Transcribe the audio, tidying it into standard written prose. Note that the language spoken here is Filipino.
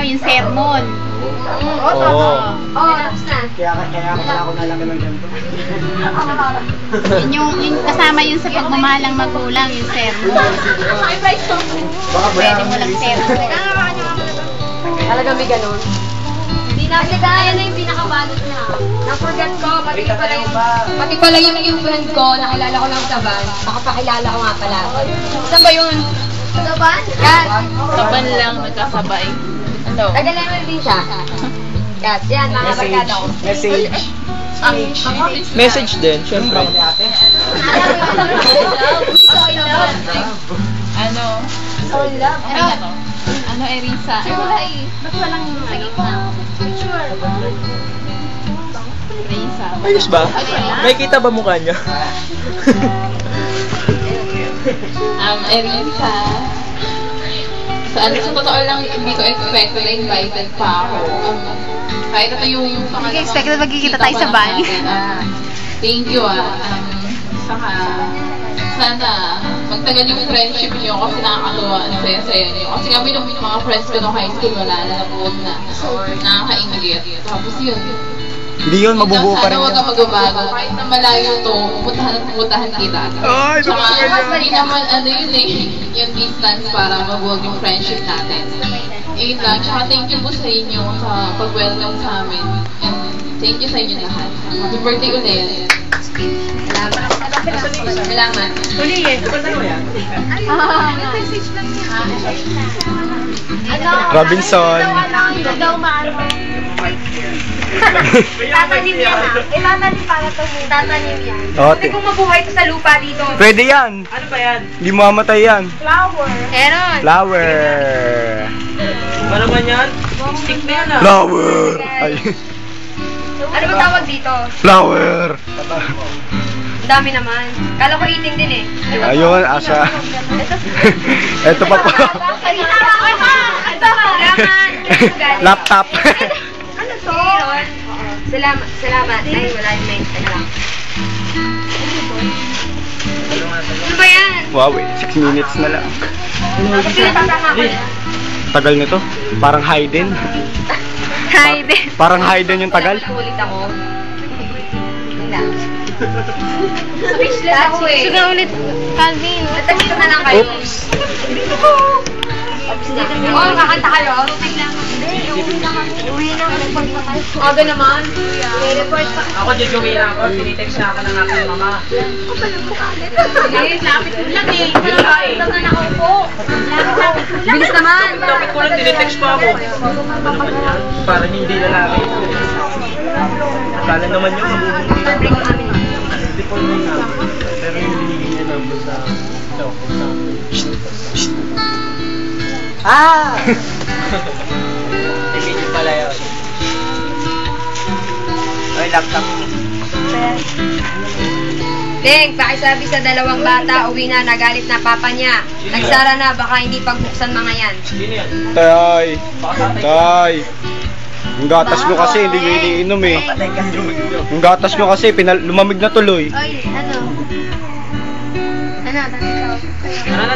yung sermon. Oo. Tapos na. Kaya ako nalaki ng ganito. Yung kasama yun sa pagmamahal ng magulang, yung sermon. Pwede mo lang sermon. Talaga may ganun. Hindi na, kasi ayan na yung pinakabalot na. Na-forget ko, pati pala yung friend ko, nakilala ko lang sa van. Nakapakilala ko nga pala. Saan ba yun? Sa van? Kat. Sa van lang, nagkasabay. Ano? Tagal-level din siya. Kat, yan, mga barkada ko. Message din, syempre. Ano? Soul love. Ay na to. Ano, Erisa? Ay, wala eh. Ba't walang sagit na? Erisa. Ayos ba? Nakikita ba mukha niya? Erisa. Sa totoo lang, hindi ko expect na invited pa ako. Kahit ito yung pangalawang... Hindi expect na magkikita tayo sa van. Thank you Saka, sana magtagal yung friendship niyo kasi nakakatuwa, ang saya-saya niyo. Kasi kami nung mga friends ko nung high school, wala na, nabuod na. Nakakaingit. Tapos yun. Hindi yun, mabubuo pa rin Sana huwag ka magbabago. Kahit na malayo to, pupuntahan kita. Ay, saka, hindi naman yun yung distance para mabuwag yung friendship natin. Yun lang. Tsaka thank you po sa inyo sa pag-welcome sa amin. And thank you sa inyo lahat. Happy birthday ulit. Salamat. Salamat. Uli eh. Message lang niya. Robinson. Ito daw maano. Tatanim yan Itatanim para ito mo. Tatanim yan. Kasi kung mabuhay ito sa lupa dito. Pwede yan. Ano ba yan? Hindi mamatay yan. Flower. Meron. Flower. Ano naman yan? Stick na yan Flower. Ay. Ano ba tawag dito? Flower. Ang dami naman. Kala ko eating din eh. Ayun, asa. Ito pa po. Laptop. Ano to? Salamat. Salamat. Ay, wala yung main. Ano ba yan? Wow, 6 minutes na lang. Kasi natatama ko na. Tagal nito. Parang Hayden. Hayden. Parang Hayden yung tagal. Ulit ako. Wala. Speechless ako eh. Sige ulit, Calvin. Natagito na lang kayo. Oops. Oo, kakanta kayo. Uwi na kami. Aga naman. Report pa. Ako, jujuwi na ako. Tinitext na ako ng aking mama. Ako pala po kalit. Sige, lapit mo lang eh. Lapit na nakaupo. Bilis naman. Lapit ko lang, tinitext pa ako. Ano naman yan? Parang hindi lalaki. Kala naman yun, mabubuti. Pero yung binigay niya number sa Video pala yun. Ay, laptop. Deng, pakisabi sa dalawang bata, uwi na, nagalit na papa niya. Nagsara na, baka hindi pagbuksan mga yan. Sino yan? Tay. Tay. Yung gatas nyo kasi, hindi nyo iniinom eh. Yung gatas nyo kasi, lumamig na tuloy. Ay, ano? Ano?